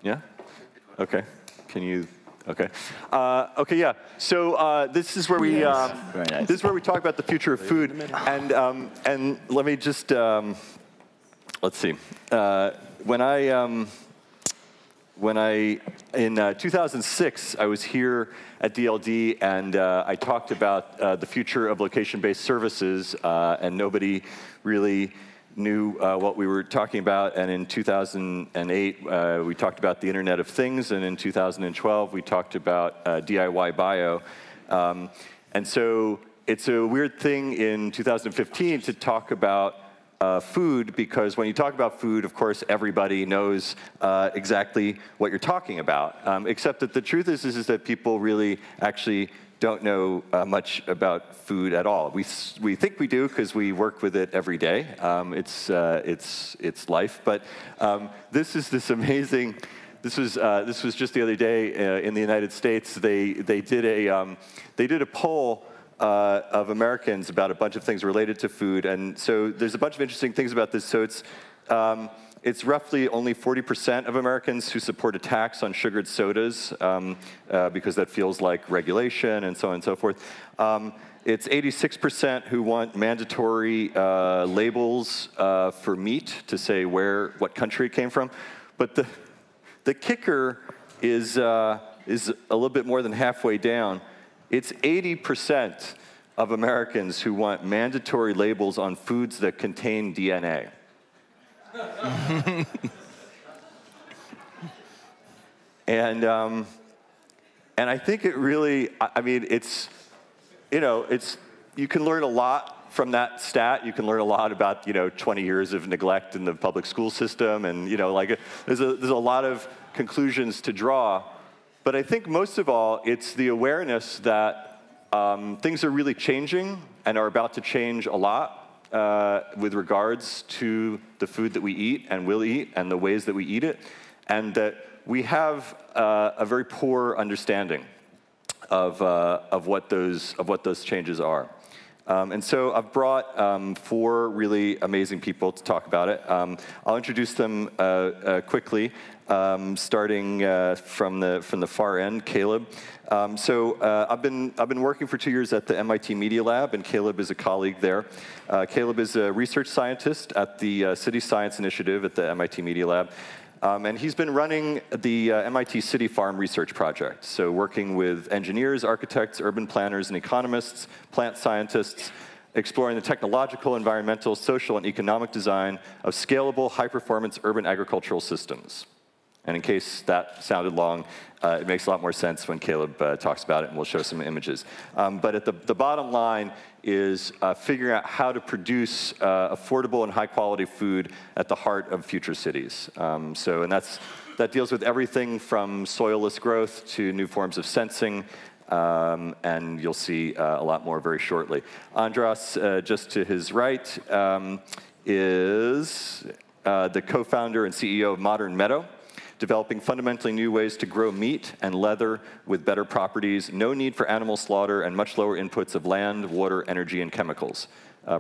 Yeah? OK. Can you? OK. OK, yeah. So this is where we this is where we talk about the future of food. And let me just let's see. In 2006, I was here at DLD, and I talked about the future of location-based services, and nobody really knew what we were talking about. And in 2008, we talked about the Internet of Things, and in 2012, we talked about DIY bio. And so it's a weird thing in 2015 to talk about food, because when you talk about food, of course, everybody knows exactly what you're talking about. Except that the truth is that people really actually don't know much about food at all. We think we do because we work with it every day. It's life. But this is this amazing. This was just the other day in the United States. They did a poll of Americans about a bunch of things related to food. And so there's a bunch of interesting things about this. So it's roughly only 40% of Americans who support a tax on sugared sodas because that feels like regulation and so on and so forth. It's 86% who want mandatory labels for meat to say what country it came from. But the kicker is a little bit more than halfway down. It's 80% of Americans who want mandatory labels on foods that contain DNA. And I think it really, I mean, you can learn a lot from that stat. You can learn a lot about 20 years of neglect in the public school system, and there's a lot of conclusions to draw. But I think most of all, it's the awareness that things are really changing and are about to change a lot with regards to the food that we eat and will eat and the ways that we eat it, and that we have a very poor understanding of what those changes are. And so I've brought 4 really amazing people to talk about it. I'll introduce them quickly, starting from the far end, Caleb. I've been working for 2 years at the MIT Media Lab, and Caleb is a colleague there. Caleb is a research scientist at the City Science Initiative at the MIT Media Lab. And he's been running the MIT CityFarm research project, so working with engineers, architects, urban planners, and economists, plant scientists, exploring the technological, environmental, social, and economic design of scalable, high-performance urban agricultural systems. And in case that sounded long, it makes a lot more sense when Caleb talks about it, and we'll show some images. But at the bottom line is figuring out how to produce affordable and high-quality food at the heart of future cities. And that deals with everything from soilless growth to new forms of sensing, and you'll see a lot more very shortly. Andras, just to his right, is the co-founder and CEO of Modern Meadow, developing fundamentally new ways to grow meat and leather with better properties, no need for animal slaughter, and much lower inputs of land, water, energy, and chemicals.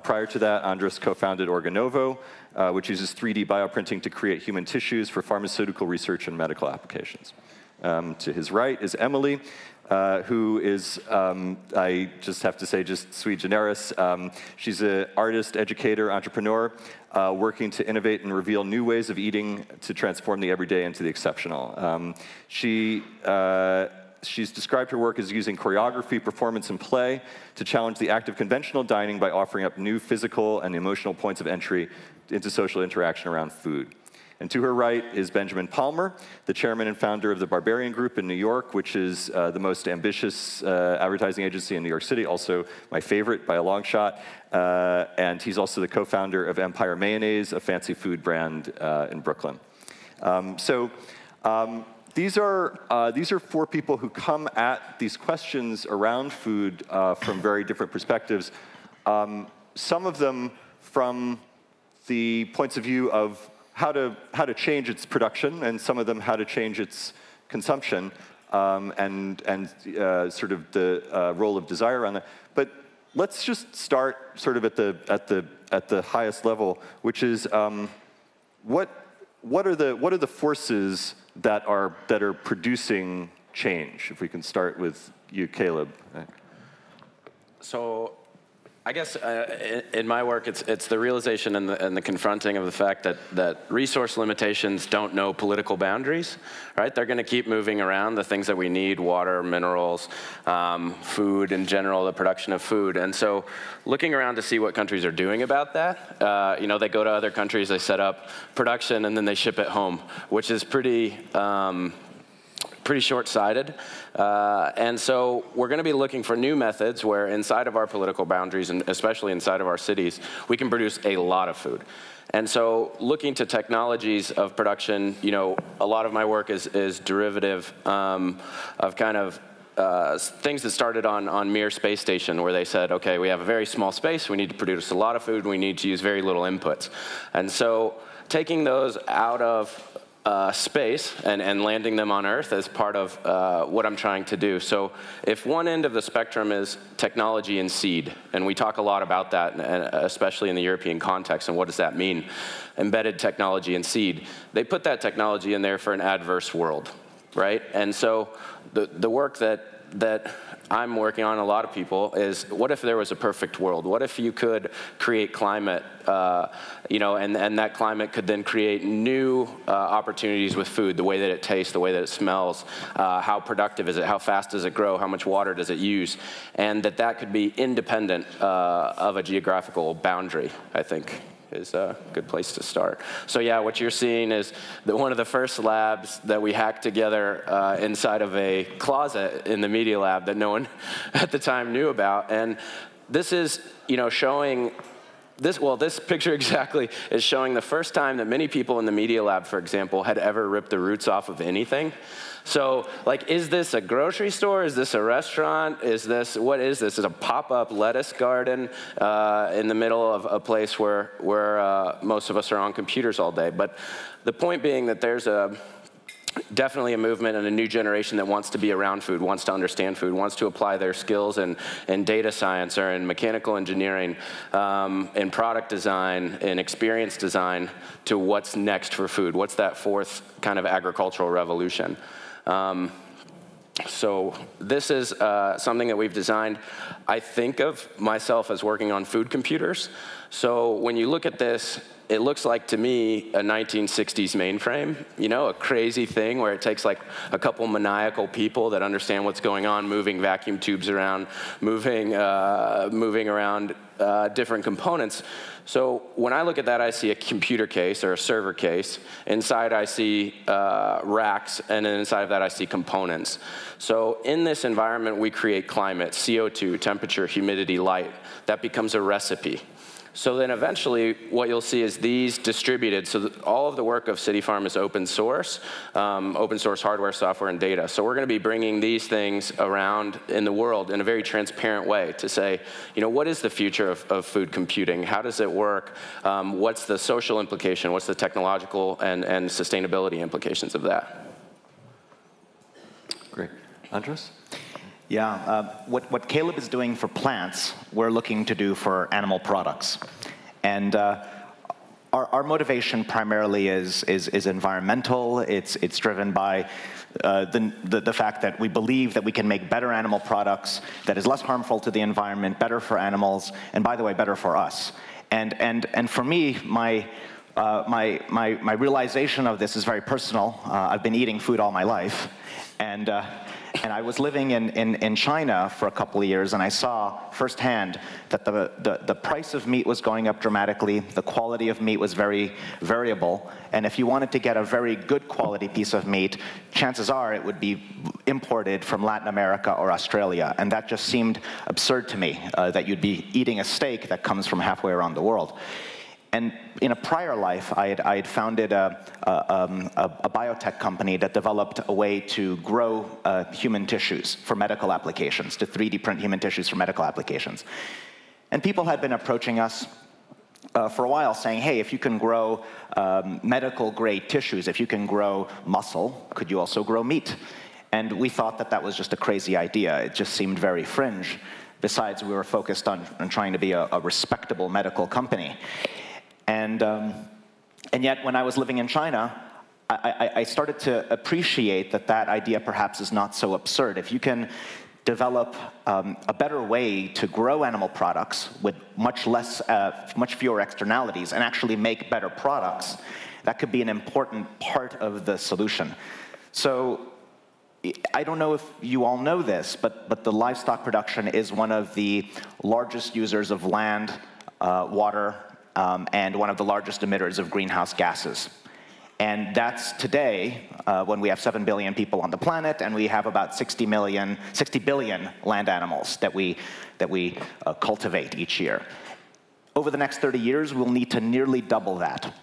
Prior to that, Andras co-founded Organovo, which uses 3D bioprinting to create human tissues for pharmaceutical research and medical applications. To his right is Emilie, who is, I just have to say, just sui generis. She's an artist, educator, entrepreneur, working to innovate and reveal new ways of eating to transform the everyday into the exceptional. She's described her work as using choreography, performance, and play to challenge the act of conventional dining by offering up new physical and emotional points of entry into social interaction around food. And to her right is Benjamin Palmer, the chairman and founder of the Barbarian Group in New York, which is the most ambitious advertising agency in New York City, also my favorite by a long shot. And he's also the co-founder of Empire Mayonnaise, a fancy food brand in Brooklyn. These are 4 people who come at these questions around food from very different perspectives. Some of them from the points of view of how to change its production, and some of them how to change its consumption, and sort of the role of desire on it. But let's just start sort of at the highest level, which is what are the forces that are producing change? If we can start with you, Caleb. So I guess in my work, it's the realization and the confronting of the fact that resource limitations don't know political boundaries, right? They're going to keep moving around the things that we need: water, minerals, food in general, the production of food. And so looking around to see what countries are doing about that, you know, they go to other countries, they set up production, and then they ship it home, which is pretty short-sighted. And so we're going to be looking for new methods where inside of our political boundaries, and especially inside of our cities, we can produce a lot of food. And so looking to technologies of production, you know, a lot of my work is derivative of kind of things that started on Mir space station, where they said, okay, we have a very small space, we need to produce a lot of food, we need to use very little inputs. And so taking those out of space and landing them on Earth as part of what I'm trying to do. So if one end of the spectrum is technology and seed, and we talk a lot about that, especially in the European context, and what does that mean? Embedded technology and seed. They put that technology in there for an adverse world, right? And so the work that I'm working on, a lot of people, is what if there was a perfect world? What if you could create climate, you know, and that climate could then create new opportunities with food, the way that it tastes, the way that it smells, how productive is it, how fast does it grow, how much water does it use, and that could be independent of a geographical boundary, I think, is a good place to start. So yeah, what you're seeing is one of the first labs that we hacked together inside of a closet in the Media Lab that no one at the time knew about. And this is, you know, showing this, well, this picture exactly is showing the first time that many people in the Media Lab, for example, had ever ripped the roots off of anything. So, like, is this a grocery store? Is this a restaurant? Is this, what is this? Is it a pop-up lettuce garden in the middle of a place where most of us are on computers all day? But the point being that there's definitely a movement and a new generation that wants to be around food, wants to understand food, wants to apply their skills in data science or in mechanical engineering, in product design, in experience design, to what's next for food. What's that fourth kind of agricultural revolution? So this is something that we've designed. I think of myself as working on food computers. So when you look at this, it looks like, to me, a 1960s mainframe, you know, a crazy thing where it takes like a couple maniacal people that understand what's going on, moving vacuum tubes around, moving around different components. So when I look at that, I see a computer case or a server case. Inside, I see racks, and then inside of that, I see components. So in this environment, we create climate, CO2, temperature, humidity, light. That becomes a recipe. So then eventually what you'll see is these distributed. So all of the work of CityFarm is open source hardware, software, and data. So we're going to be bringing these things around in the world in a very transparent way to say, you know, what is the future of food computing? How does it work? What's the social implication? What's the technological and sustainability implications of that? Great. Andras? Yeah, what Caleb is doing for plants, we're looking to do for animal products. And our motivation primarily is environmental. It's driven by the fact that we believe that we can make better animal products that is less harmful to the environment, better for animals, and by the way, better for us. And for me, my realization of this is very personal. I've been eating food all my life, and I was living in China for a couple of years, and I saw firsthand that the price of meat was going up dramatically, the quality of meat was very variable, and if you wanted to get a very good quality piece of meat, chances are it would be imported from Latin America or Australia, and that just seemed absurd to me, that you'd be eating a steak that comes from halfway around the world. And in a prior life, I had founded a biotech company that developed a way to grow human tissues for medical applications, to 3D print human tissues for medical applications. And people had been approaching us for a while saying, hey, if you can grow medical-grade tissues, if you can grow muscle, could you also grow meat? And we thought that that was just a crazy idea. It just seemed very fringe. Besides, we were focused on trying to be a respectable medical company. And yet, when I was living in China, I started to appreciate that that idea perhaps is not so absurd. If you can develop a better way to grow animal products with much fewer externalities and actually make better products, that could be an important part of the solution. So I don't know if you all know this, but the livestock production is one of the largest users of land, water, and one of the largest emitters of greenhouse gases. And that's today, when we have 7 billion people on the planet, and we have about 60 billion land animals that we cultivate each year. Over the next 30 years, we'll need to nearly double that.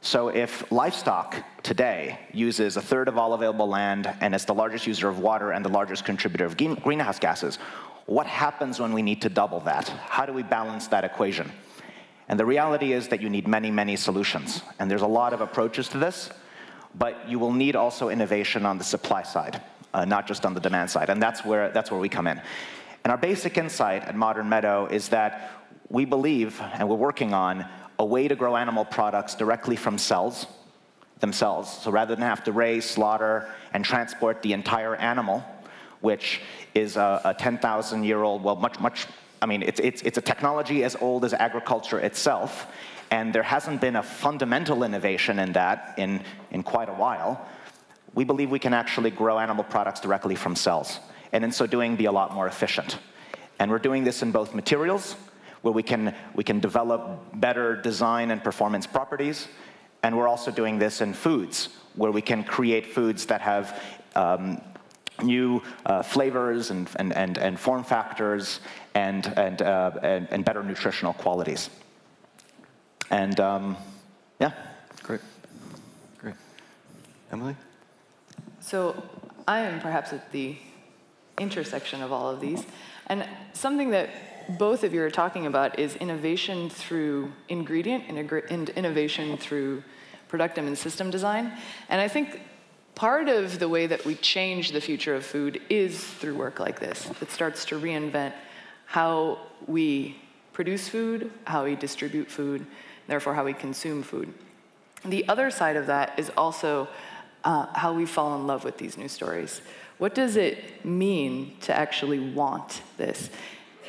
So if livestock today uses a third of all available land and is the largest user of water and the largest contributor of greenhouse gases, what happens when we need to double that? How do we balance that equation? And the reality is that you need many, many solutions. And there's a lot of approaches to this, but you will need also innovation on the supply side, not just on the demand side. And that's where we come in. And our basic insight at Modern Meadow is that we believe, and we're working on, a way to grow animal products directly from cells themselves. So rather than have to raise, slaughter, and transport the entire animal, which is a 10,000-year-old, well, I mean, it's a technology as old as agriculture itself, and there hasn't been a fundamental innovation in that in quite a while. We believe we can actually grow animal products directly from cells, and in so doing, be a lot more efficient. And we're doing this in both materials, where we can develop better design and performance properties, and we're also doing this in foods, where we can create foods that have new flavors and form factors and better nutritional qualities. And yeah. Great. Emilie? So I am perhaps at the intersection of all of these. And something that both of you are talking about is innovation through ingredient and innovation through productive and system design. And I think part of the way that we change the future of food is through work like this. It starts to reinvent how we produce food, how we distribute food, therefore how we consume food. The other side of that is also how we fall in love with these new stories. What does it mean to actually want this?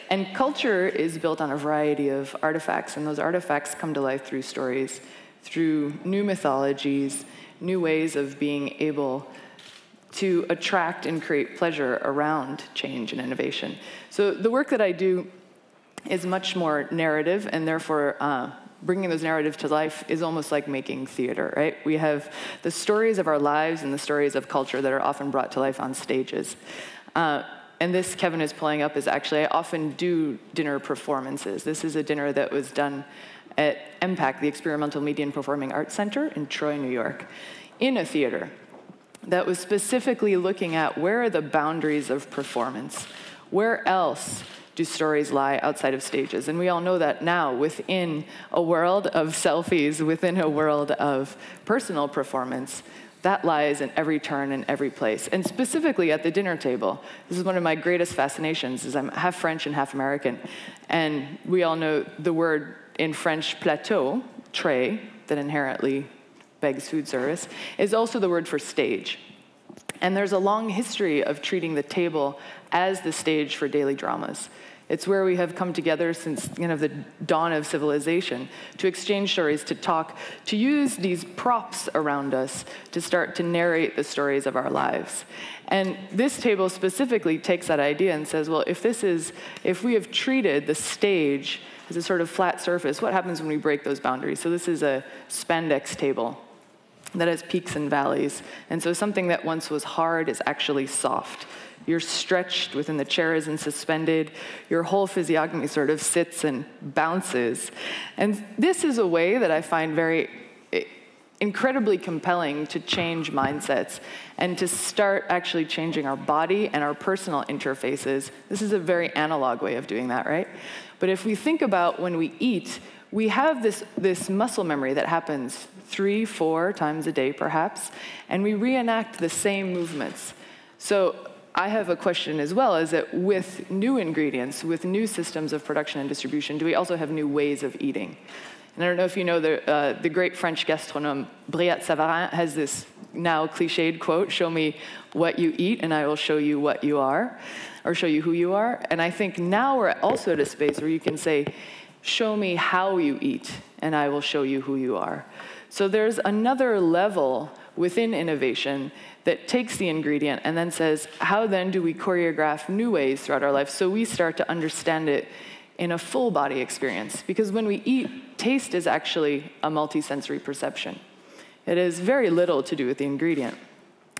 And culture is built on a variety of artifacts, and those artifacts come to life through stories, through new mythologies, new ways of being able to attract and create pleasure around change and innovation. So the work that I do is much more narrative, and therefore bringing those narratives to life is almost like making theater, right? We have the stories of our lives and the stories of culture that are often brought to life on stages. And this Kevin is pulling up is actually, I often do dinner performances. This is a dinner that was done at MPAC, the Experimental Media and Performing Arts Center in Troy, New York, in a theater that was specifically looking at where are the boundaries of performance? Where else do stories lie outside of stages? And we all know that now within a world of selfies, within a world of personal performance, that lies in every turn and every place. And specifically at the dinner table, this is one of my greatest fascinations, is I'm half French and half American. And we all know the word in French, plateau, tray, that inherently begs food service, is also the word for stage. And there's a long history of treating the table as the stage for daily dramas. It's where we have come together since the dawn of civilization to exchange stories, to talk, to use these props around us to start to narrate the stories of our lives. And this table specifically takes that idea and says, well, if we have treated the stage as a sort of flat surface, what happens when we break those boundaries? So this is a spandex table that has peaks and valleys. And so something that once was hard is actually soft. You're stretched within the chairs and suspended. Your whole physiognomy sort of sits and bounces. And this is a way that I find very incredibly compelling to change mindsets and to start actually changing our body and our personal interfaces. This is a very analog way of doing that, right? But if we think about when we eat, we have this muscle memory that happens 3-4 times a day, perhaps, and we reenact the same movements. So I have a question as well, is that with new ingredients, with new systems of production and distribution, do we also have new ways of eating? And I don't know if you know the great French gastronome Brillat Savarin has this now cliched quote, "Show me what you eat and I will show you what you are," or show you who you are. And I think now we're also at a space where you can say, show me how you eat and I will show you who you are. So there's another level within innovation that takes the ingredient and then says, how then do we choreograph new ways throughout our life so we start to understand it in a full body experience? Because when we eat, taste is actually a multisensory perception. It has very little to do with the ingredient.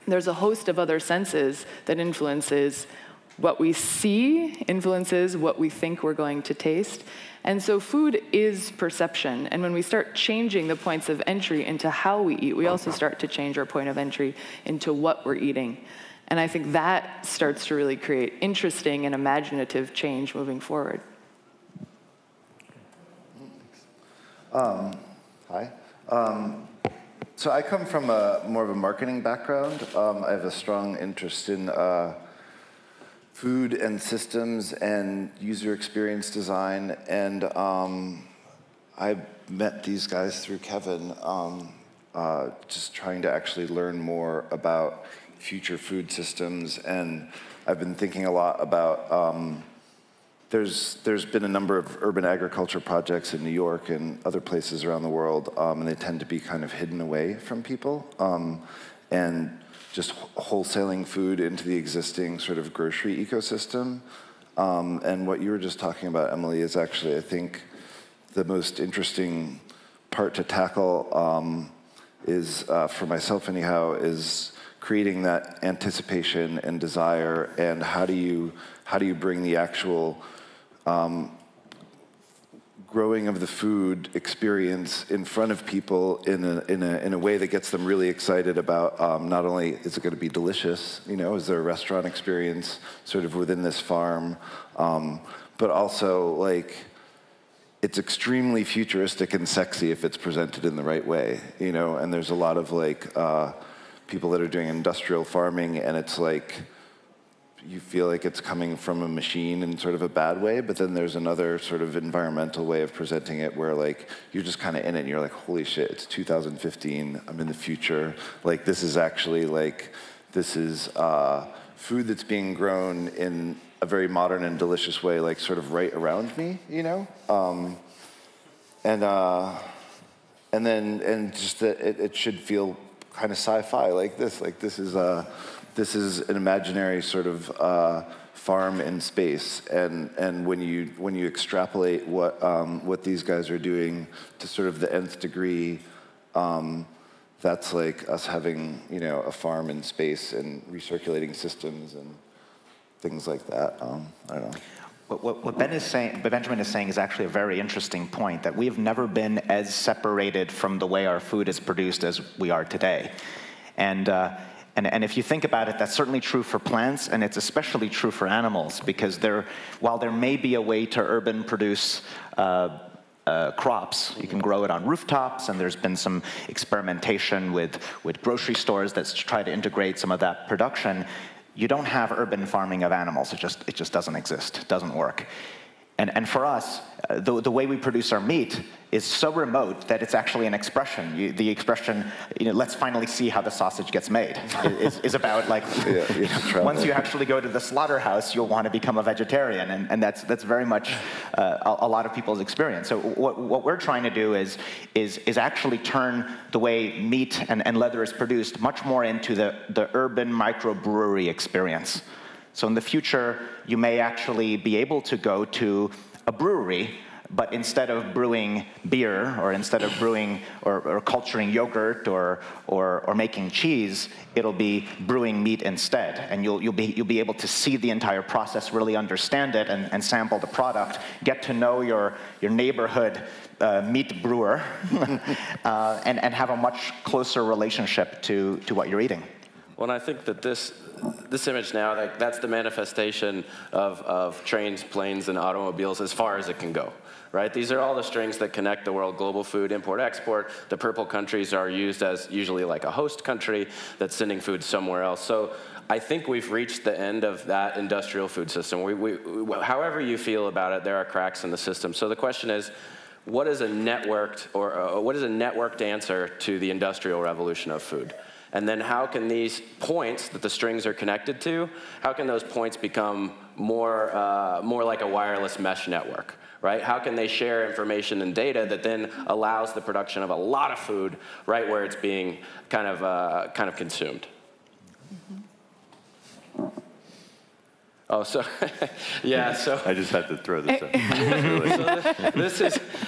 There's a host of other senses that influences what we see, influences what we think we're going to taste. And so food is perception. And when we start changing the points of entry into how we eat, we also start to change our point of entry into what we're eating. And I think that starts to really create interesting and imaginative change moving forward. Hi. So I come from more of a marketing background. I have a strong interest in food and systems and user experience design. And I met these guys through Kevin, just trying to actually learn more about future food systems. And I've been thinking a lot about, there's been a number of urban agriculture projects in New York and other places around the world, and they tend to be kind of hidden away from people. And just wholesaling food into the existing sort of grocery ecosystem. And what you were just talking about, Emilie, is actually, I think, the most interesting part to tackle is, for myself anyhow, is creating that anticipation and desire, and how do you bring the actual growing of the food experience in front of people in a way that gets them really excited about not only is it going to be delicious, you know, is there a restaurant experience sort of within this farm, but also like it's extremely futuristic and sexy if it's presented in the right way, you know. And there's a lot of like people that are doing industrial farming, and it's like you feel like it's coming from a machine in sort of a bad way, but then there's another sort of environmental way of presenting it where like you're just kind of in it and you're like, holy shit, it's 2015, I'm in the future. Like this is actually like, this is food that's being grown in a very modern and delicious way, like sort of right around me, you know? And just that it should feel kind of sci-fi like this is an imaginary sort of farm in space, and when you extrapolate what these guys are doing to sort of the nth degree, that's like us having, you know, a farm in space and recirculating systems and things like that. I don't know. What Benjamin is saying is actually a very interesting point, that we have never been as separated from the way our food is produced as we are today. And if you think about it, that's certainly true for plants, and it's especially true for animals, because while there may be a way to urban produce crops, you can grow it on rooftops, and there's been some experimentation with grocery stores that's try to integrate some of that production. You don't have urban farming of animals. It just doesn't exist. It doesn't work. And for us, the way we produce our meat is so remote that it's actually an expression. The expression, you know, let's finally see how the sausage gets made, is about like, once you actually go to the slaughterhouse, you'll want to become a vegetarian, and that's very much a lot of people's experience. So what we're trying to do is actually turn the way meat and leather is produced much more into the urban microbrewery experience. So in the future, you may actually be able to go to a brewery, but instead of brewing beer, or instead of brewing or culturing yogurt or making cheese, it'll be brewing meat instead. And you'll be able to see the entire process, really understand it, and sample the product, get to know your neighborhood meat brewer, and have a much closer relationship to what you're eating. Well, and I think that this image now, that's the manifestation of trains, planes, and automobiles as far as it can go, right? These are all the strings that connect the world: global food, import, export. The purple countries are used as usually like a host country that's sending food somewhere else. So I think we've reached the end of that industrial food system. However you feel about it, there are cracks in the system. So the question is, what is a networked or what is a networked answer to the industrial revolution of food? And then how can these points that the strings are connected to, how can those points become more like a wireless mesh network, right? How can they share information and data that then allows the production of a lot of food right where it's being kind of consumed? Oh, so, yeah, so. I just had to throw this up.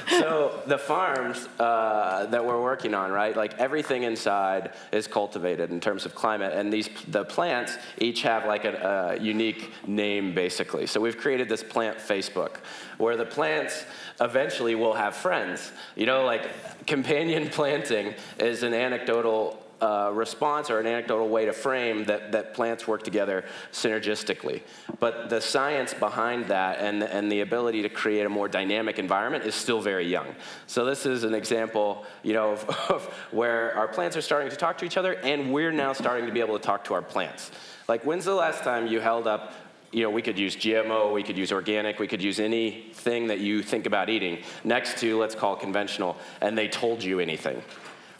So the farms that we're working on, right, like everything inside is cultivated in terms of climate, and the plants each have like a unique name, basically. So we've created this plant Facebook, where the plants eventually will have friends. You know, like companion planting is an anecdotal response or an anecdotal way to frame that plants work together synergistically. But the science behind that and the ability to create a more dynamic environment is still very young. So this is an example, you know, of where our plants are starting to talk to each other, and we're now starting to be able to talk to our plants. Like, when's the last time you held up, you know, we could use GMO, we could use organic, we could use anything that you think about eating next to, let's call it conventional, and they told you anything?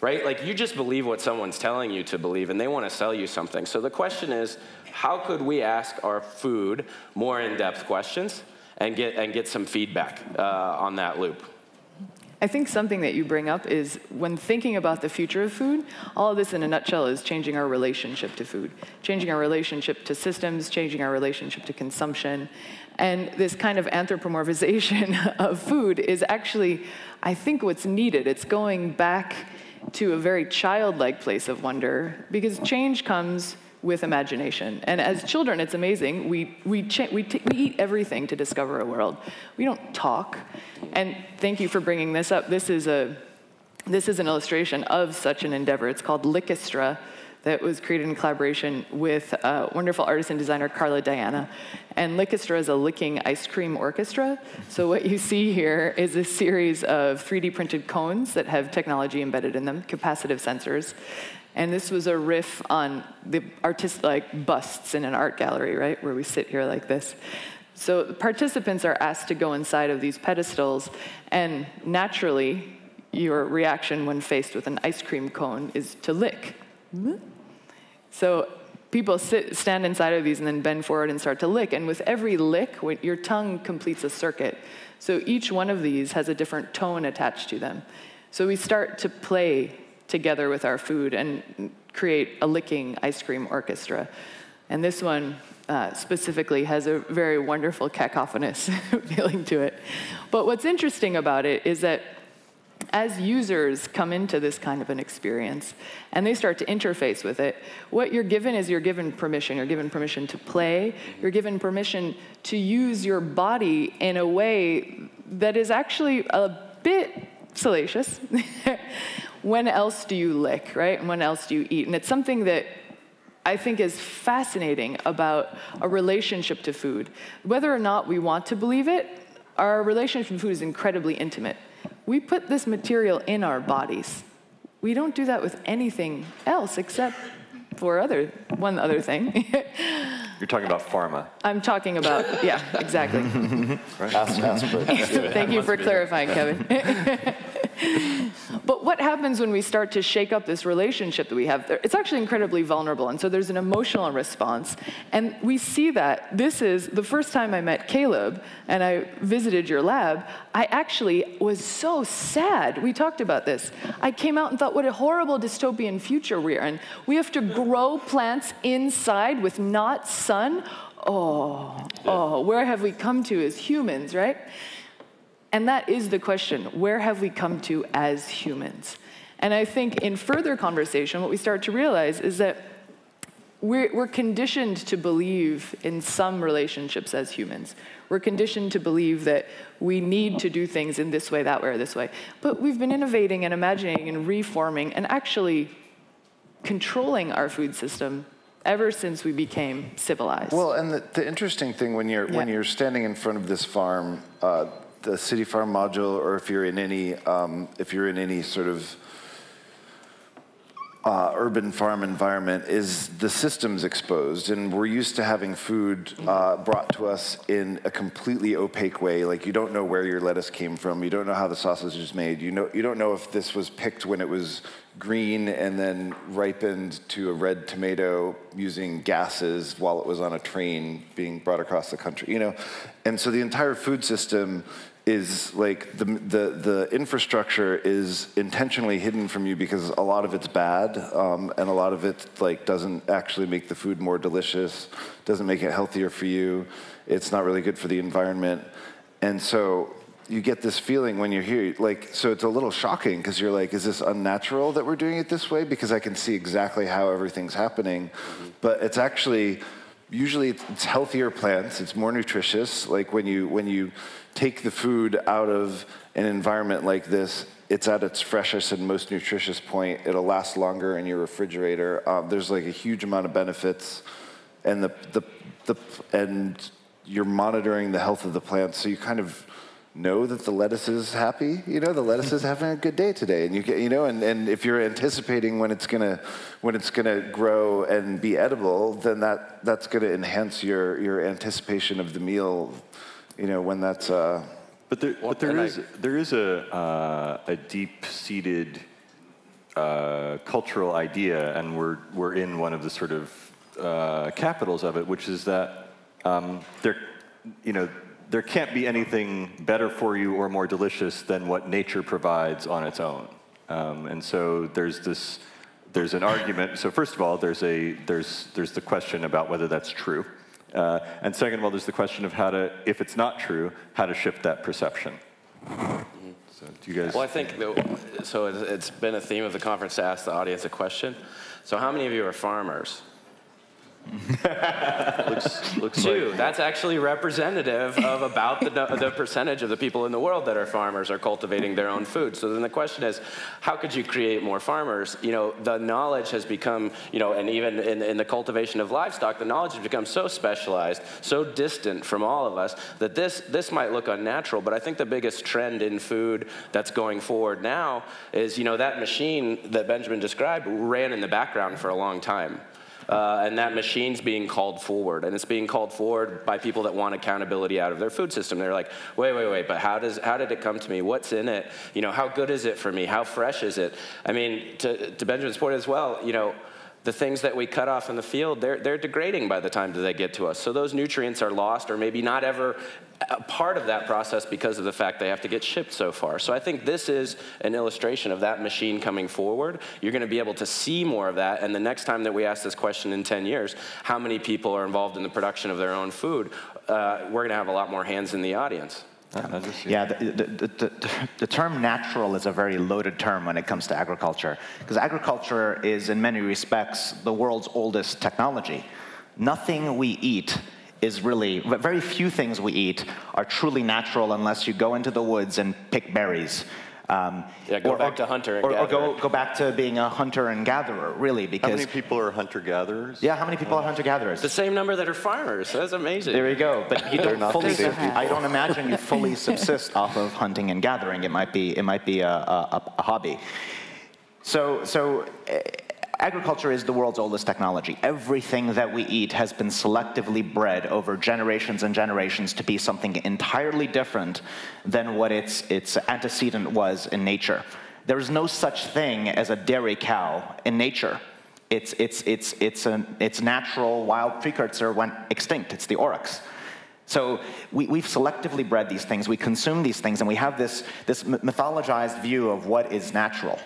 Right? Like, you just believe what someone's telling you to believe, and they want to sell you something. So the question is, how could we ask our food more in-depth questions and get some feedback on that loop? I think something that you bring up is, when thinking about the future of food, all of this in a nutshell is changing our relationship to food, changing our relationship to systems, changing our relationship to consumption. And this kind of anthropomorphization of food is actually, I think, what's needed. It's going back to a very childlike place of wonder, because change comes with imagination. And as children, it's amazing. We eat everything to discover a world. We don't talk. And thank you for bringing this up. This is an illustration of such an endeavor. It's called Lickestra, that was created in collaboration with wonderful artist and designer Carla Diana. And Lickestra is a licking ice cream orchestra. So what you see here is a series of 3D printed cones that have technology embedded in them, capacitive sensors. And this was a riff on the like busts in an art gallery, right, where we sit here like this. So the participants are asked to go inside of these pedestals, and naturally, your reaction when faced with an ice cream cone is to lick. So people stand inside of these and then bend forward and start to lick. And with every lick, your tongue completes a circuit. So each one of these has a different tone attached to them. So we start to play together with our food and create a licking ice cream orchestra. And this one specifically has a very wonderful cacophonous feeling to it. But what's interesting about it is that as users come into this kind of an experience and they start to interface with it, what you're given is you're given permission. You're given permission to play. You're given permission to use your body in a way that is actually a bit salacious. When else do you lick, right? And when else do you eat? And it's something that I think is fascinating about a relationship to food. Whether or not we want to believe it, our relationship to food is incredibly intimate. We put this material in our bodies. We don't do that with anything else except for one other thing. You're talking about pharma. I'm talking about, yeah, exactly. Right? Thank you for clarifying, Kevin. But what happens when we start to shake up this relationship that we have? It's actually incredibly vulnerable, and so there's an emotional response. And we see that. This is the first time I met Caleb, and I visited your lab, I actually was so sad. We talked about this. I came out and thought, what a horrible dystopian future we're in. We have to grow plants inside with not sun. Oh, where have we come to as humans, right? And that is the question. Where have we come to as humans? And I think in further conversation, what we start to realize is that we're conditioned to believe in some relationships as humans. We're conditioned to believe that we need to do things in this way, that way, or this way. But we've been innovating and imagining and reforming and actually controlling our food system ever since we became civilized. Well, and the interesting thing when you're standing in front of this farm, the CityFarm module, or if you're in any sort of urban farm environment is the system's exposed, and we're used to having food brought to us in a completely opaque way. Like, you don't know where your lettuce came from, you don't know how the sausage is made, you don't know if this was picked when it was green and then ripened to a red tomato using gases while it was on a train being brought across the country, you know? And so the entire food system is like, the infrastructure is intentionally hidden from you because a lot of it's bad, and a lot of it like doesn't actually make the food more delicious, doesn't make it healthier for you, it's not really good for the environment. And so you get this feeling when you're here, like, so it's a little shocking because you're like, is this unnatural that we're doing it this way? Because I can see exactly how everything's happening, but it's actually, usually it's healthier plants, it's more nutritious. Like when you take the food out of an environment like this, it's at its freshest and most nutritious point. It'll last longer in your refrigerator. There's like a huge amount of benefits, and and you're monitoring the health of the plants, so you kind of know that the lettuce is happy. You know, the lettuce is having a good day today, and you get, you know, and if you're anticipating when it's gonna grow and be edible, then that's gonna enhance your anticipation of the meal. You know, when that's. But there is a deep-seated cultural idea, and we're in one of the sort of capitals of it, which is that there can't be anything better for you or more delicious than what nature provides on its own. And so there's an argument. So first of all, there's the question about whether that's true. And second of all, there's the question of how to, if it's not true, how to shift that perception. So do you guys? Well, I think, so it's been a theme of the conference to ask the audience a question. So how many of you are farmers? looks Two. like. That's actually representative of about the percentage of the people in the world that are farmers are cultivating their own food. So then the question is, how could you create more farmers? You know, the knowledge has become, you know, and even in the cultivation of livestock, the knowledge has become so specialized, so distant from all of us, that this might look unnatural. But I think the biggest trend in food that's going forward now is, you know, that machine that Benjamin described ran in the background for a long time. And that machine's being called forward, and it's being called forward by people that want accountability out of their food system. They're like, wait, but how did it come to me? What's in it? You know, how good is it for me? How fresh is it? I mean, to Benjamin's point as well, you know, the things that we cut off in the field, they're degrading by the time that they get to us. So those nutrients are lost, or maybe not ever a part of that process because of the fact they have to get shipped so far. So I think this is an illustration of that machine coming forward. You're going to be able to see more of that, and the next time that we ask this question in 10 years, how many people are involved in the production of their own food, we're going to have a lot more hands in the audience. Yeah, the term natural is a very loaded term when it comes to agriculture, because agriculture is, in many respects, the world's oldest technology. Nothing we eat is really, very few things we eat are truly natural unless you go into the woods and pick berries. Go back to hunter and gatherer. Or go back to being a hunter and gatherer, really, because... How many people are hunter-gatherers? Yeah, how many people are hunter-gatherers? The same number that are farmers. That's amazing. There you go. But you don't fully, I don't imagine you fully subsist off of hunting and gathering. It might be a hobby. So agriculture is the world's oldest technology. Everything that we eat has been selectively bred over generations and generations to be something entirely different than what its antecedent was in nature. There is no such thing as a dairy cow in nature. Its natural wild precursor went extinct. It's the oryx. So we've selectively bred these things. We consume these things, and we have this mythologized view of what is natural.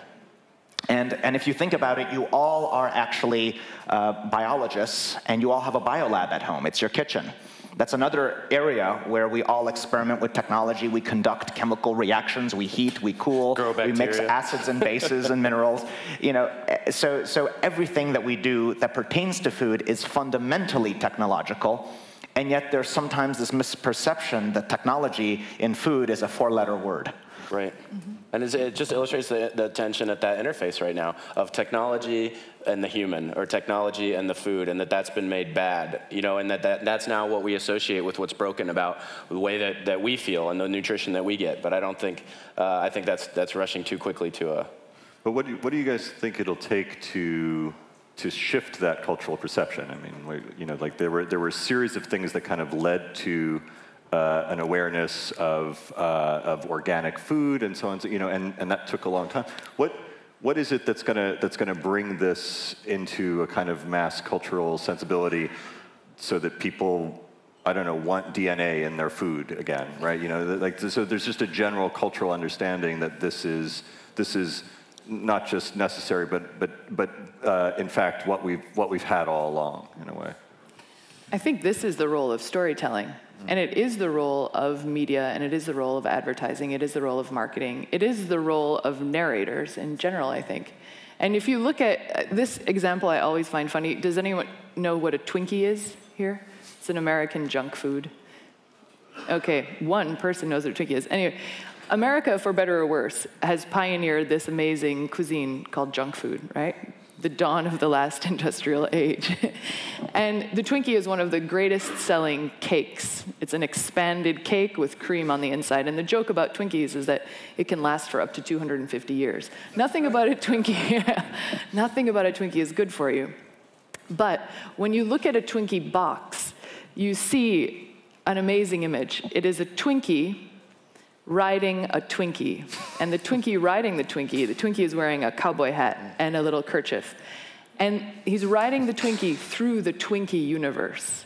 And if you think about it, you all are actually biologists, and you all have a biolab at home. It's your kitchen. That's another area where we all experiment with technology. We conduct chemical reactions. We heat, we cool, we mix acids and bases and minerals. You know, so everything that we do that pertains to food is fundamentally technological, and yet there's sometimes this misperception that technology in food is a four-letter word. Right. Mm-hmm. And it just illustrates the tension at that interface right now of technology and the human, or technology and the food, and that's been made bad, you know, and that's now what we associate with what's broken about the way that we feel and the nutrition that we get. But I don't think, I think that's rushing too quickly to a But what do you guys think it'll take to shift that cultural perception? I mean, you know, like there were a series of things that kind of led to an awareness of organic food and so on. You know, and that took a long time. What is it that's gonna bring this into a kind of mass cultural sensibility, so that people, I don't know, want DNA in their food again, right? You know, like so there's just a general cultural understanding that this is not just necessary, but in fact what we've had all along, in a way. I think this is the role of storytelling, and it is the role of media, and it is the role of advertising, it is the role of marketing, it is the role of narrators in general, I think. And if you look at this example, I always find funny. Does anyone know what a Twinkie is here? It's an American junk food. Okay, one person knows what a Twinkie is. Anyway, America, for better or worse, has pioneered this amazing cuisine called junk food, right? The dawn of the last industrial age. And the Twinkie is one of the greatest selling cakes. It's an expanded cake with cream on the inside. And the joke about Twinkies is that it can last for up to 250 years. Nothing about a Twinkie, nothing about a Twinkie is good for you. But when you look at a Twinkie box, you see an amazing image. It is a Twinkie riding a Twinkie. And the Twinkie riding the Twinkie is wearing a cowboy hat and a little kerchief. And he's riding the Twinkie through the Twinkie universe.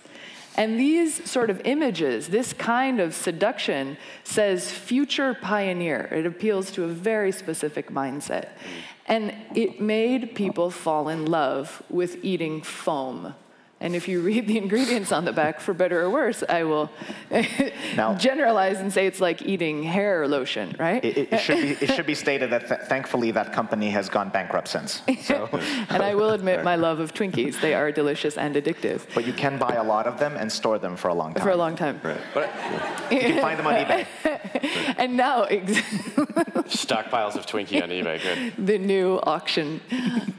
And these sort of images, this kind of seduction, says future pioneer. It appeals to a very specific mindset. And it made people fall in love with eating foam. And if you read the ingredients on the back, for better or worse, I will generalize and say it's like eating hair lotion, right? It should be stated that thankfully that company has gone bankrupt since. So. And I will admit my love of Twinkies. They are delicious and addictive. But you can buy a lot of them and store them for a long time. For a long time. Right. But you can find them on eBay. And now, stockpiles of Twinkie on eBay, good. The new auction.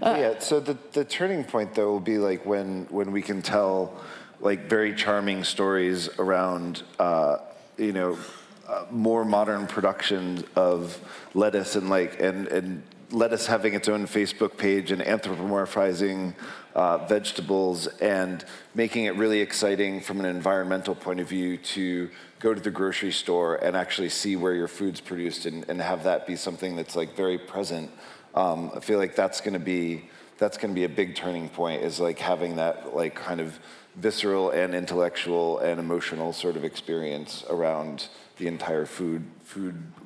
Yeah, so the turning point, though, will be like when we can tell like very charming stories around more modern productions of lettuce and lettuce having its own Facebook page and anthropomorphizing vegetables and making it really exciting from an environmental point of view to go to the grocery store and actually see where your food's produced and have that be something that's like very present. I feel like that's going to be a big turning point, is like having that like kind of visceral and intellectual and emotional sort of experience around the entire food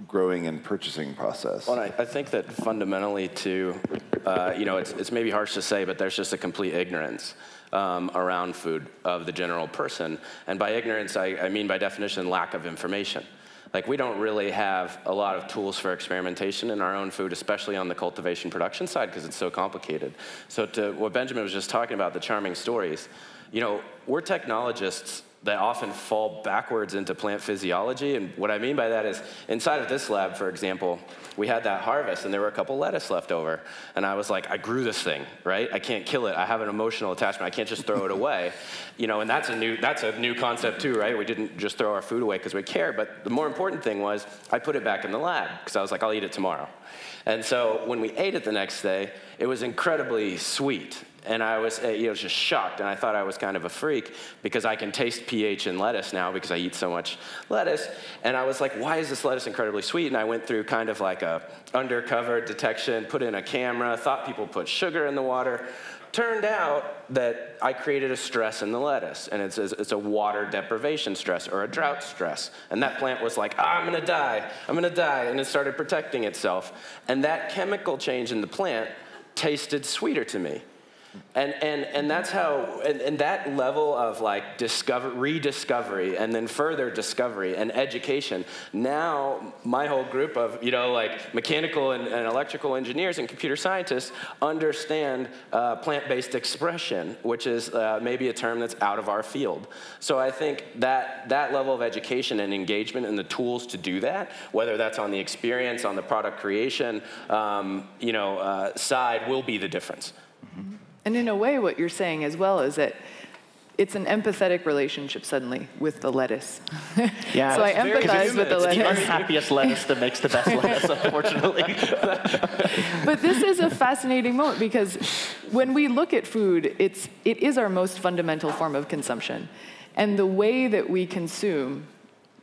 growing and purchasing process. Well, I think that fundamentally too, it's maybe harsh to say, but there's just a complete ignorance around food of the general person. And by ignorance, I mean by definition, lack of information. Like, we don't really have a lot of tools for experimentation in our own food, especially on the cultivation production side, because it's so complicated. So to what Benjamin was just talking about, the charming stories, we're technologists that often fall backwards into plant physiology. And what I mean by that is, inside of this lab, for example, we had that harvest and there were a couple lettuce left over. And I was like, I grew this thing, right? I can't kill it. I have an emotional attachment. I can't just throw it away. And that's a new concept too, right? We didn't just throw our food away because we care. But the more important thing was I put it back in the lab because I was like, I'll eat it tomorrow. And so when we ate it the next day, it was incredibly sweet. And I was just shocked, and I thought I was kind of a freak because I can taste pH in lettuce now because I eat so much lettuce. And I was like, why is this lettuce incredibly sweet? And I went through kind of like a undercover detection, put in a camera, thought people put sugar in the water. Turned out that I created a stress in the lettuce, and it's a water deprivation stress or a drought stress. And that plant was like, I'm gonna die, and it started protecting itself. And that chemical change in the plant tasted sweeter to me. And that's how, and that level of like rediscovery and then further discovery and education, now my whole group of, like mechanical and electrical engineers and computer scientists understand plant-based expression, which is maybe a term that's out of our field. So I think that level of education and engagement and the tools to do that, whether that's on the experience, on the product creation, side, will be the difference. And in a way, what you're saying as well is that it's an empathetic relationship suddenly with the lettuce. Yeah, so I empathize with the It's the lettuce. unhappiest lettuce that makes the best lettuce, unfortunately. But this is a fascinating moment because when we look at food, it is our most fundamental form of consumption. And the way that we consume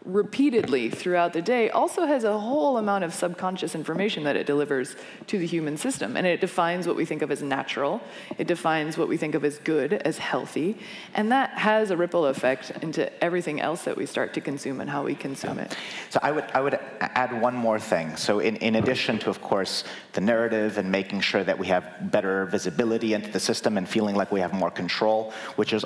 repeatedly throughout the day also has a whole amount of subconscious information that it delivers to the human system. And it defines what we think of as natural. It defines what we think of as good, as healthy. And that has a ripple effect into everything else that we start to consume and how we consume it. So I would add one more thing. So in addition to, of course, the narrative and making sure that we have better visibility into the system and feeling like we have more control, which is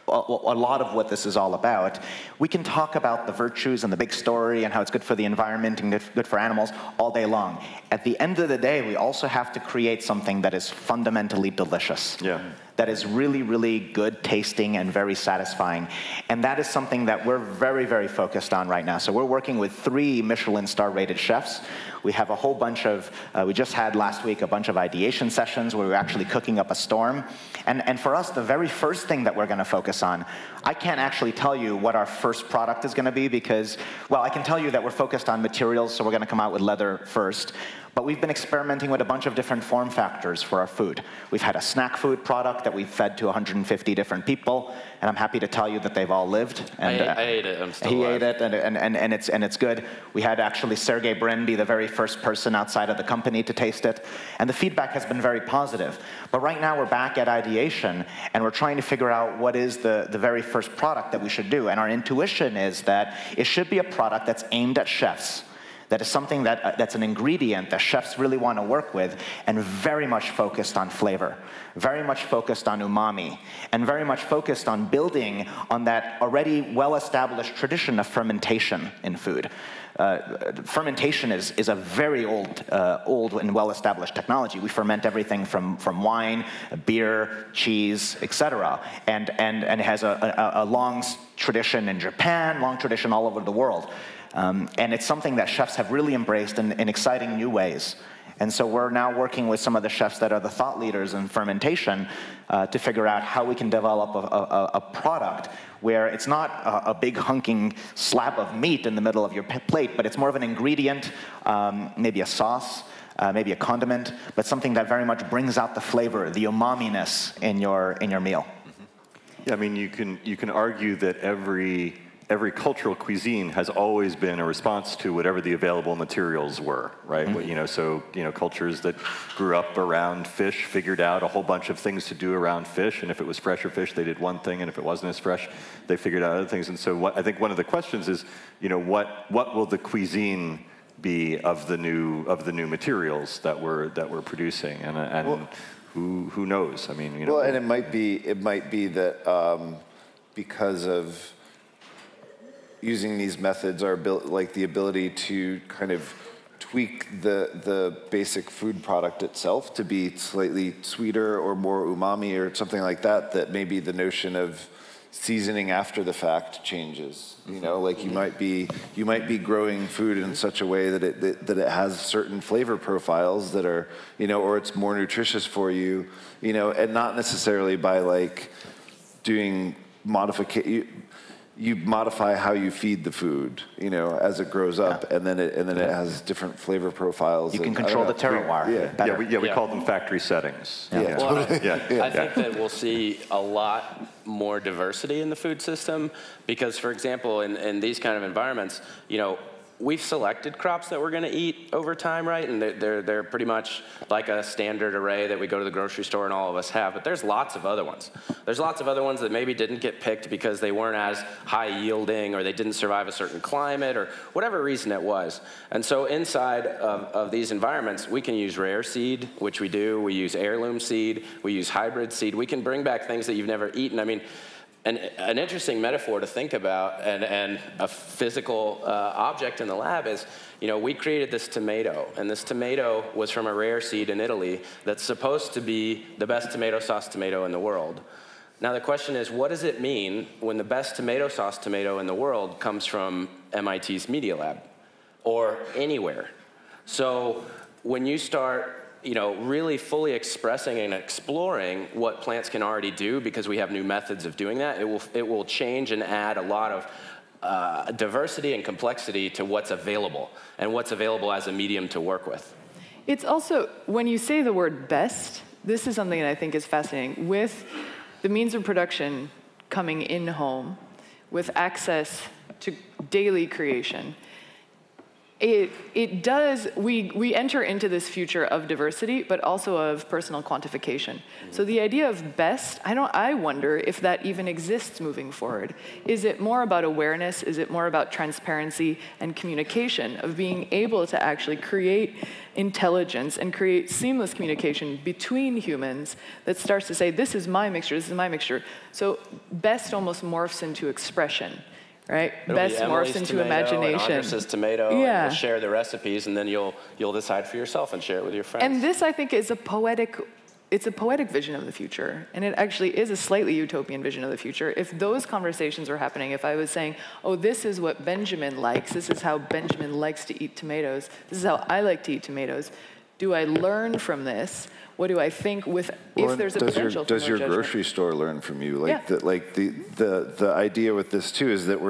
a lot of what this is all about, we can talk about the virtues and the big story and how it's good for the environment and good for animals all day long. At the end of the day, we also have to create something that is fundamentally delicious. Yeah. That is really, really good tasting and very satisfying. And that is something that we're very, very focused on right now. So we're working with 3 Michelin star rated chefs. We have a whole bunch of, we just had last week a bunch of ideation sessions where we were actually cooking up a storm. And for us, the very first thing that we're going to focus on, I can't actually tell you what our first product is going to be because, well, I can tell you that we're focused on materials, so we're going to come out with leather first. But we've been experimenting with a bunch of different form factors for our food. We've had a snack food product that we've fed to 150 different people, and I'm happy to tell you that they've all lived. And I ate it. I'm still he alive. ate it, and it's good. We had actually Sergey Brin be the very first person outside of the company to taste it, and the feedback has been very positive. But right now we're back at ideation, and we're trying to figure out what is the very first product that we should do. And our intuition is that it should be a product that's aimed at chefs. That is something that's an ingredient that chefs really want to work with, and very much focused on flavor, very much focused on umami, and very much focused on building on that already well-established tradition of fermentation in food. Fermentation is a very old and well-established technology. We ferment everything from wine, beer, cheese, etc. And it has a long tradition in Japan, long tradition all over the world. And it's something that chefs have really embraced in exciting new ways. And so we're now working with some of the chefs that are the thought leaders in fermentation to figure out how we can develop a product where it's not a big hunking slab of meat in the middle of your plate, but it's more of an ingredient, maybe a sauce, maybe a condiment, but something that very much brings out the flavor, the umami-ness in your meal. Yeah, I mean, you can argue that every cultural cuisine has always been a response to whatever the available materials were, right? Mm-hmm. So cultures that grew up around fish figured out a whole bunch of things to do around fish, and if it was fresher fish, they did one thing, and if it wasn't as fresh, they figured out other things. And so I think one of the questions is, what will the cuisine be of the new materials that we're producing, and well, who knows? I mean, Well, and it might be that because of using these methods are built like the ability to kind of tweak the basic food product itself to be slightly sweeter or more umami or something like that, that maybe the notion of seasoning after the fact changes. Like you might be growing food in such a way that it has certain flavor profiles that are, or it's more nutritious for you, and not necessarily by like doing modification. You modify how you feed the food, as it grows up, and then it has different flavor profiles. You can control the terroir. We call them factory settings. I think that we'll see a lot more diversity in the food system because, for example, in these kind of environments, we've selected crops that we're going to eat over time, right? And they're pretty much like a standard array that we go to the grocery store and all of us have. But there's lots of other ones. There's lots of other ones that maybe didn't get picked because they weren't as high yielding or they didn't survive a certain climate or whatever reason it was. And so inside of these environments, we can use rare seed, which we do. We use heirloom seed. We use hybrid seed. We can bring back things that you've never eaten. I mean, an interesting metaphor to think about and a physical object in the lab is, we created this tomato, and this tomato was from a rare seed in Italy that's supposed to be the best tomato sauce tomato in the world. Now the question is, what does it mean when the best tomato sauce tomato in the world comes from MIT's Media Lab or anywhere? So when you start really fully expressing and exploring what plants can already do, because we have new methods of doing that. It will change and add a lot of diversity and complexity to what's available, and what's available as a medium to work with. It's also, when you say the word best, this is something that I think is fascinating. With the means of production coming in home, with access to daily creation, it does, we enter into this future of diversity, but also of personal quantification. So the idea of best, I wonder if that even exists moving forward. Is it more about awareness? Is it more about transparency and communication, of being able to actually create intelligence and create seamless communication between humans that starts to say, this is my mixture, this is my mixture. So best almost morphs into expression. Right? It'll best be morphs Emilie's into tomato imagination. And Andras' tomato, yeah. And we'll share the recipes, and then you'll decide for yourself and share it with your friends. And this, I think, is it's a poetic vision of the future, and it actually is a slightly utopian vision of the future. If those conversations were happening, if I was saying, oh, this is what Benjamin likes, this is how Benjamin likes to eat tomatoes, this is how I like to eat tomatoes, do I learn from this? What do I think if there's a potential for does your judgment? grocery store learn from you? Like, yeah. the idea with this too is that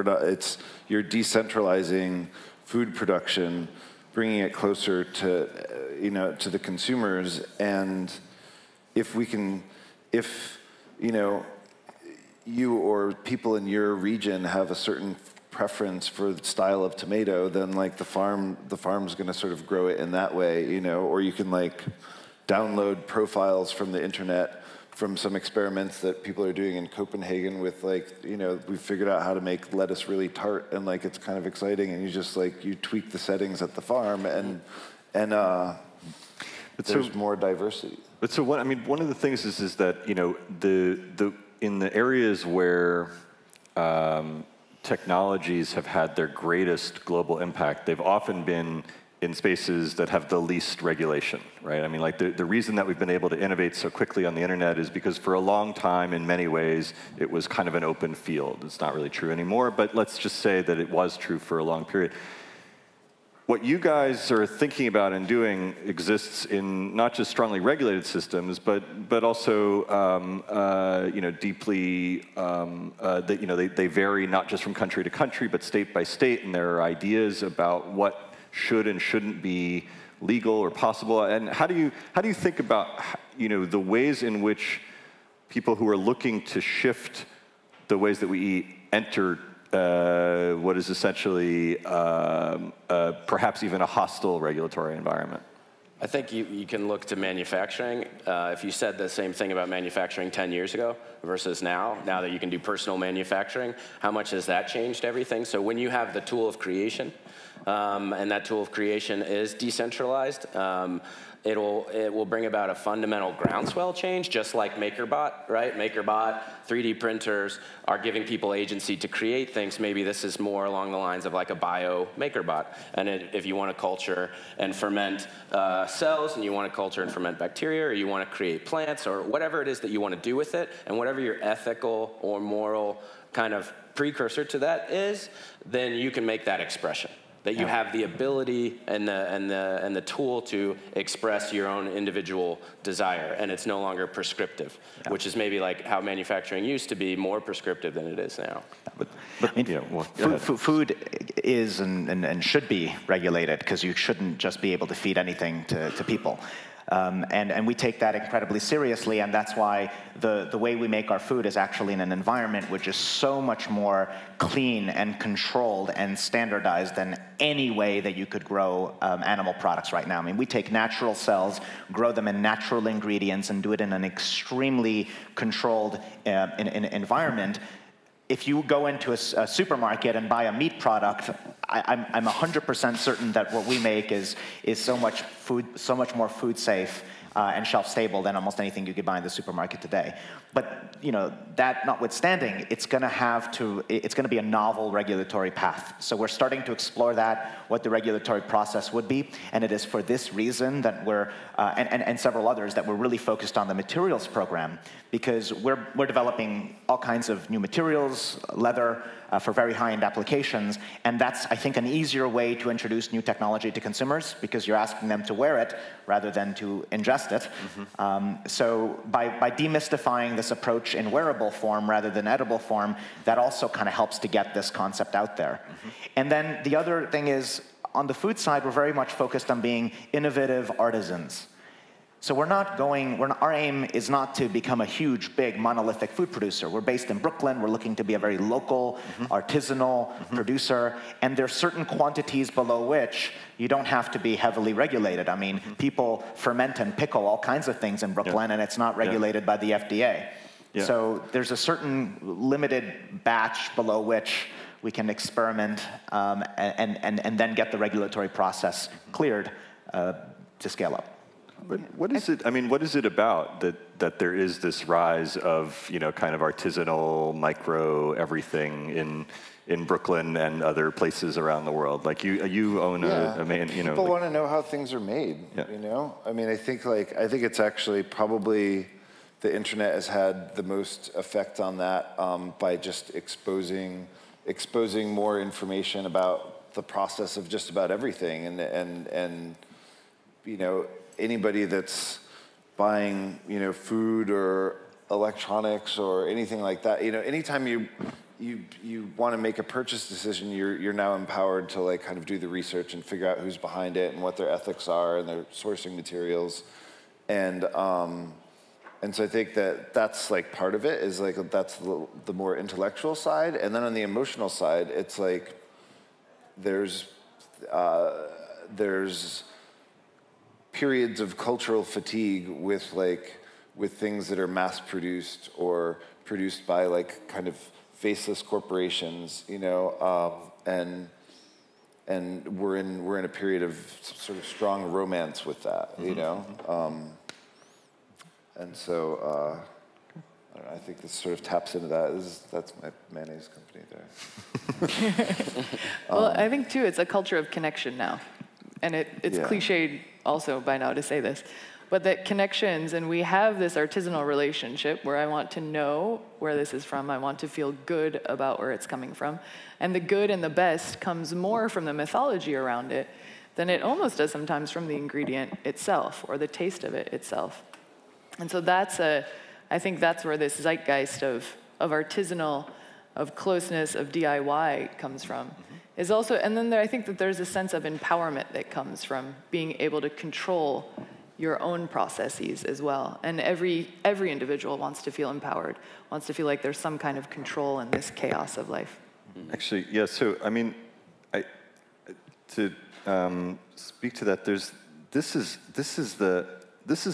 you're decentralizing food production, bringing it closer to to the consumers, and if you or people in your region have a certain preference for the style of tomato, then like the farm's going to sort of grow it in that way, or you can like download profiles from the internet from some experiments that people are doing in Copenhagen with we figured out how to make lettuce really tart, and like it's kind of exciting, and you just you tweak the settings at the farm, and there's more diversity. But so one of the things is that in the areas where technologies have had their greatest global impact, they've often been in spaces that have the least regulation, right? I mean, like the reason that we've been able to innovate so quickly on the internet is because for a long time, in many ways, it was kind of an open field. It's not really true anymore, but let's just say that it was true for a long period. What you guys are thinking about and doing exists in not just strongly regulated systems, but also deeply they vary not just from country to country, but state by state, and there are ideas about what should and shouldn't be legal or possible. And how do you think about the ways in which people who are looking to shift the ways that we eat enter what is essentially perhaps even a hostile regulatory environment? I think you can look to manufacturing. If you said the same thing about manufacturing 10 years ago versus now that you can do personal manufacturing, how much has that changed everything? So when you have the tool of creation, and that tool of creation is decentralized, it will bring about a fundamental groundswell change, just like MakerBot, right? MakerBot, 3D printers are giving people agency to create things. Maybe this is more along the lines of like a bio MakerBot. And if you want to culture and ferment cells, and you want to culture and ferment bacteria, or you want to create plants, or whatever it is that you want to do with it, and whatever your ethical or moral kind of precursor to that is, then you can make that expression. That you have the ability and the tool to express your own individual desire, and it's no longer prescriptive, which is maybe like how manufacturing used to be, more prescriptive than it is now. Food is and should be regulated, because you shouldn't just be able to feed anything to people. And we take that incredibly seriously, and that's why the way we make our food is actually in an environment which is so much more clean and controlled and standardized than any way that you could grow animal products right now. I mean, we take natural cells, grow them in natural ingredients, and do it in an extremely controlled environment. If you go into a supermarket and buy a meat product, I'm 100% certain that what we make is so much more food safe and shelf-stable than almost anything you could buy in the supermarket today. But that notwithstanding, it's going to be a novel regulatory path. So we're starting to explore that, what the regulatory process would be, and it is for this reason that we're, and several others, that we're really focused on the materials program, because we're developing all kinds of new materials, leather, for very high-end applications, and that's, I think, an easier way to introduce new technology to consumers, because you're asking them to wear it rather than to ingest it. So by demystifying this approach in wearable form rather than edible form, that also kind of helps to get this concept out there. And then the other thing is, on the food side, we're very much focused on being innovative artisans. So our aim is not to become a huge, big, monolithic food producer. We're based in Brooklyn. We're looking to be a very local, artisanal producer. And there are certain quantities below which you don't have to be heavily regulated. I mean, people ferment and pickle all kinds of things in Brooklyn, and it's not regulated by the FDA. So there's a certain limited batch below which we can experiment and then get the regulatory process cleared to scale up. But what is it? I mean, what is it about that there is this rise of kind of artisanal micro everything in Brooklyn and other places around the world? Like you own a man. People want to know how things are made. I mean, I think it's actually probably the internet has had the most effect on that by just exposing more information about the process of just about everything and anybody that's buying, food or electronics or anything like that, anytime you want to make a purchase decision, you're now empowered to kind of do the research and figure out who's behind it and what their ethics are and their sourcing materials, and so I think that's part of it is that's the more intellectual side, and then on the emotional side, it's there's periods of cultural fatigue with things that are mass produced or produced by kind of faceless corporations, and we're in a period of sort of strong romance with that, and so I don't know, I think this sort of taps into that. That's my mayonnaise company there. Well, I think too it's a culture of connection now, and it's cliched also by now to say this, but that connections, and we have this artisanal relationship where I want to know where this is from, I want to feel good about where it's coming from, and the good and the best comes more from the mythology around it than it almost does sometimes from the ingredient itself or the taste of it itself. And so I think that's where this zeitgeist of artisanal, of closeness, of DIY comes from. Is also, and then I think that there's a sense of empowerment that comes from being able to control your own processes as well. And every individual wants to feel empowered, wants to feel like there's some kind of control in this chaos of life. Actually, yeah. So I mean, to speak to that, this is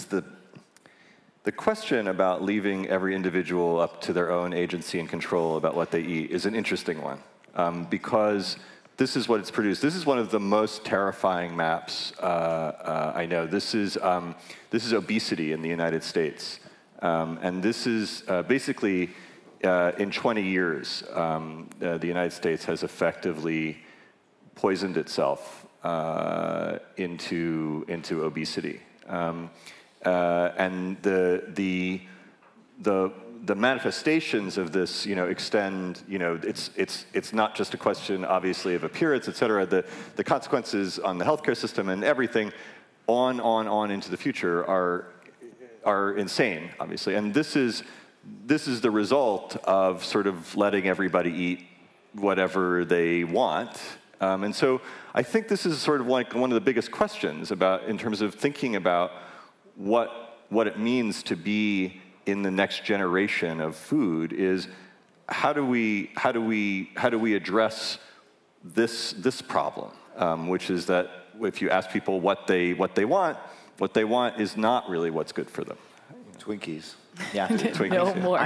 the question about leaving every individual up to their own agency and control about what they eat is an interesting one. Because this is what it's produced. This is one of the most terrifying maps I know. This is obesity in the United States. And this is basically, in 20 years, the United States has effectively poisoned itself into obesity. And the manifestations of this, extend. It's not just a question, obviously, of appearance, et cetera. The consequences on the healthcare system and everything, on into the future are insane, obviously. And this is the result of sort of letting everybody eat whatever they want. And so I think this is sort of like one of the biggest questions in terms of thinking about what it means to be in the next generation of food is how do we address this problem, which is that if you ask people what they want is not really what's good for them. Twinkies. Yeah, Twinkies. No more.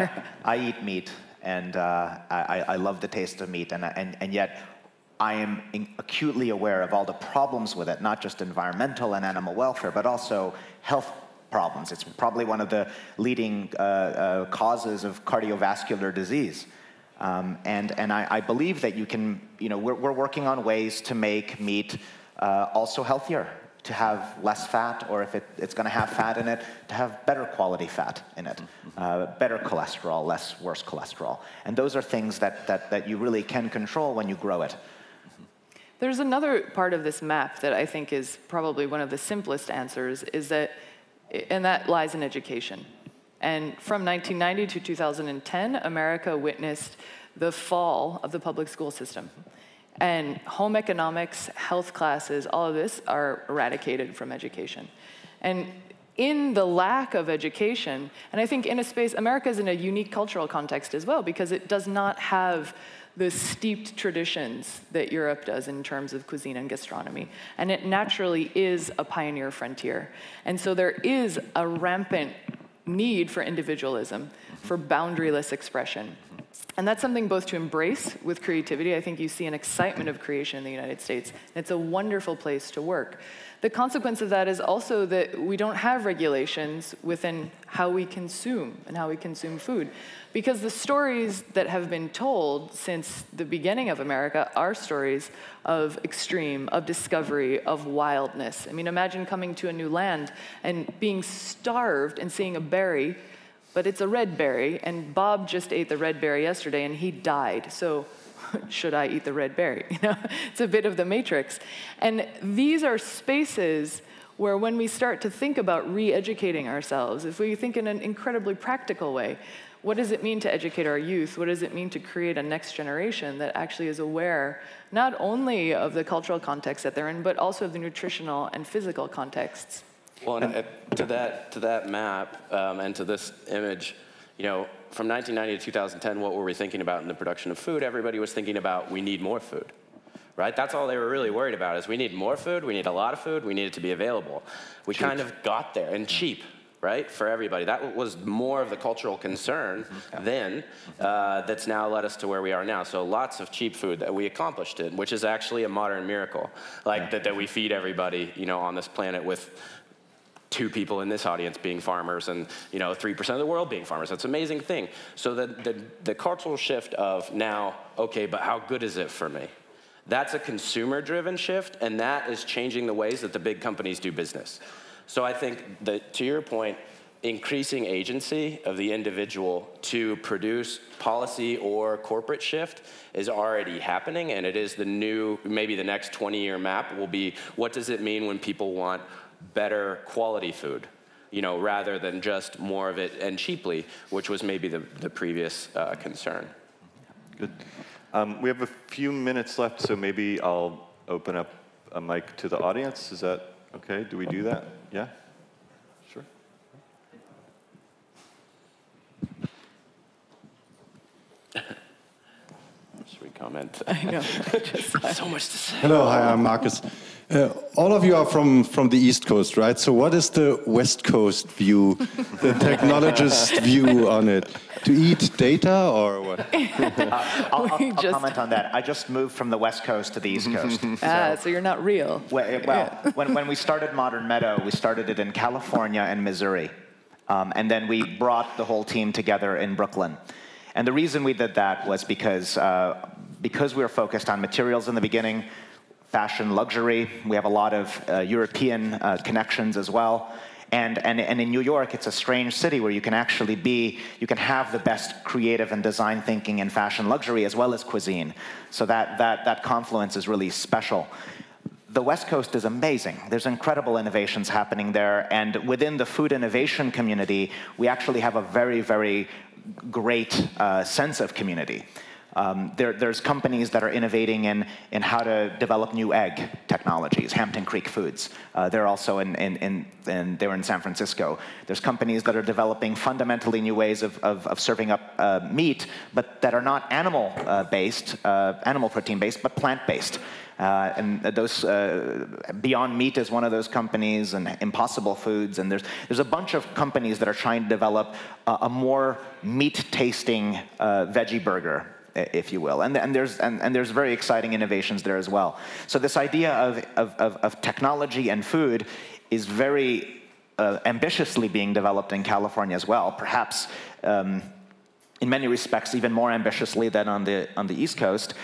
I eat meat, and I love the taste of meat, and yet I am acutely aware of all the problems with it, not just environmental and animal welfare, but also health problems. It's probably one of the leading causes of cardiovascular disease. And I believe that you can, we're working on ways to make meat also healthier, to have less fat, or if it's going to have fat in it, to have better quality fat in it, better cholesterol, less worse cholesterol. And those are things that you really can control when you grow it. There's another part of this map that I think is probably one of the simplest answers, and that lies in education. And from 1990 to 2010, America witnessed the fall of the public school system. And home economics, health classes, all of this are eradicated from education. And in the lack of education, and I think in a space, America is in a unique cultural context as well, because it does not have the steeped traditions that Europe does in terms of cuisine and gastronomy. And it naturally is a pioneer frontier. And so there is a rampant need for individualism, for boundaryless expression. And that's something both to embrace with creativity. I think you see an excitement of creation in the United States. And it's a wonderful place to work. The consequence of that is also that we don't have regulations within how we consume and how we consume food. Because the stories that have been told since the beginning of America are stories of extreme, of discovery, of wildness. I mean, imagine coming to a new land and being starved and seeing a berry, but it's a red berry, and Bob just ate the red berry yesterday and he died. So should I eat the red berry? It's a bit of the Matrix. And these are spaces where when we start to think about re-educating ourselves, if we think in an incredibly practical way, what does it mean to educate our youth? What does it mean to create a next generation that actually is aware not only of the cultural context that they're in, but also of the nutritional and physical contexts? Well, and to that map and to this image, from 1990 to 2010, what were we thinking about in the production of food? Everybody was thinking about, we need more food, right? That's all they were really worried about, is we need more food, we need a lot of food, we need it to be available. We kind of got there, and cheap, right, for everybody. That was more of the cultural concern then that's now led us to where we are now. So lots of cheap food that we accomplished it, which is actually a modern miracle, like that we feed everybody, on this planet with 2 people in this audience being farmers and 3% of the world being farmers. That's an amazing thing. So the cultural shift of now, okay, but how good is it for me? That's a consumer-driven shift, and that is changing the ways that the big companies do business. So I think that, to your point, increasing agency of the individual to produce policy or corporate shift is already happening, and it is the new, maybe the next 20-year map will be, what does it mean when people want better quality food, rather than just more of it and cheaply, which was maybe the previous concern. Good. We have a few minutes left, so maybe I'll open up a mic to the audience. Is that okay? Do we do that? Yeah? Sure. Should we comment? I know. So much to say. Hello, hi, I'm Marcus. All of you are from the East Coast, right? So what is the West Coast view, the technologist view on it? To eat data or what? I'll comment on that. I just moved from the West Coast to the East Coast. So you're not real. When we started Modern Meadow, we started it in California and Missouri. And then we brought the whole team together in Brooklyn. And the reason we did that was because we were focused on materials in the beginning, fashion, luxury. We have a lot of European connections as well. And in New York, it's a strange city where you can actually you can have the best creative and design thinking in fashion luxury as well as cuisine. So that confluence is really special. The West Coast is amazing. There's incredible innovations happening there. And within the food innovation community, we actually have a very, very great sense of community. There's companies that are innovating in how to develop new egg technologies. Hampton Creek Foods. They're also they're in San Francisco. There's companies that are developing fundamentally new ways of serving up meat, but that are not animal protein based, but plant based. And those Beyond Meat is one of those companies, and Impossible Foods, and there's a bunch of companies that are trying to develop a more meat-tasting veggie burger, if you will, and there's very exciting innovations there as well. So this idea of technology and food is very ambitiously being developed in California as well, perhaps in many respects even more ambitiously than on the East Coast.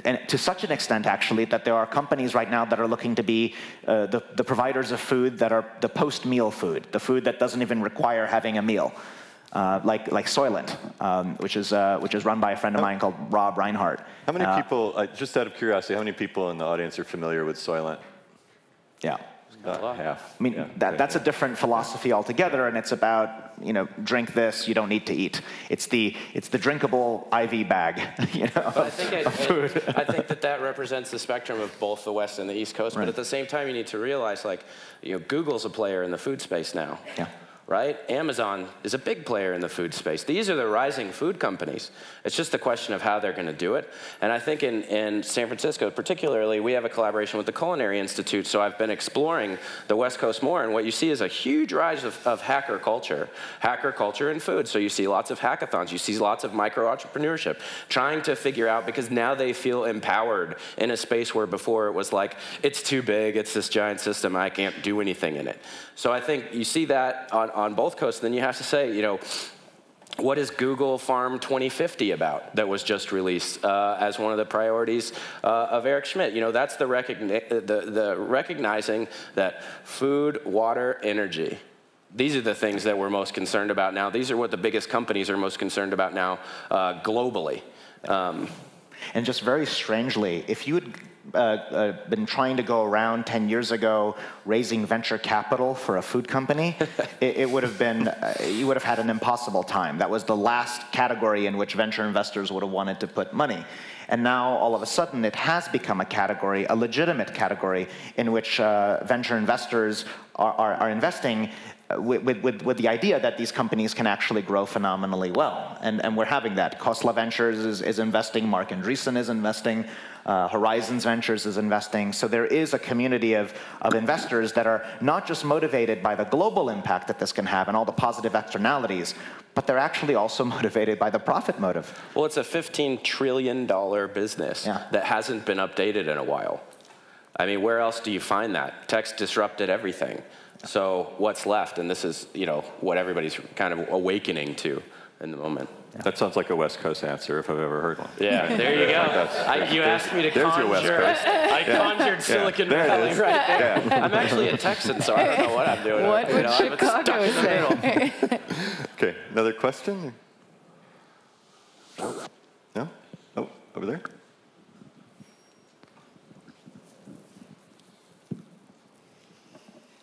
And to such an extent, actually, that there are companies right now that are looking to be the providers of food that are the post-meal food, the food that doesn't even require having a meal, like Soylent, which is run by a friend of mine called Rob Reinhardt. How many people, just out of curiosity, how many people in the audience are familiar with Soylent? Yeah. About half. I mean, yeah. That's a different philosophy altogether, and it's about, drink this, you don't need to eat. It's the drinkable IV bag, I think that represents the spectrum of both the West and the East Coast, right. But at the same time, you need to realize, Google's a player in the food space now. Yeah. Right? Amazon is a big player in the food space. These are the rising food companies. It's just a question of how they're going to do it. And I think in San Francisco particularly, we have a collaboration with the Culinary Institute, so I've been exploring the West Coast more, and what you see is a huge rise of hacker culture in food. So you see lots of hackathons, you see lots of micro-entrepreneurship, trying to figure out, because now they feel empowered in a space where before it was like, it's too big, it's this giant system, I can't do anything in it. So I think you see that on both coasts. Then you have to say, what is Google Farm 2050 about that was just released as one of the priorities of Eric Schmidt? That's the recognizing that food, water, energy, these are the things that we're most concerned about now. These are what the biggest companies are most concerned about now globally. And just very strangely, if you had been trying to go around 10 years ago raising venture capital for a food company, it would have been, you would have had an impossible time. That was the last category in which venture investors would have wanted to put money. And now, all of a sudden, it has become a category, a legitimate category, in which venture investors are investing with the idea that these companies can actually grow phenomenally well. And we're having that. Khosla Ventures is investing, Mark Andreessen is investing, Horizons Ventures is investing. So there is a community of investors that are not just motivated by the global impact that this can have and all the positive externalities, but they're actually also motivated by the profit motive. Well, it's a $15 trillion business that hasn't been updated in a while. I mean, where else do you find that? Text disrupted everything. So what's left? And this is, what everybody's kind of awakening to in the moment. That sounds like a West Coast answer if I've ever heard one. Yeah, there you go. You asked me to conjure. I conjured Silicon Valley right there. Yeah. I'm actually a Texan, so I don't know what I'm doing. What would Chicago say? Okay, another question? No? Oh, over there?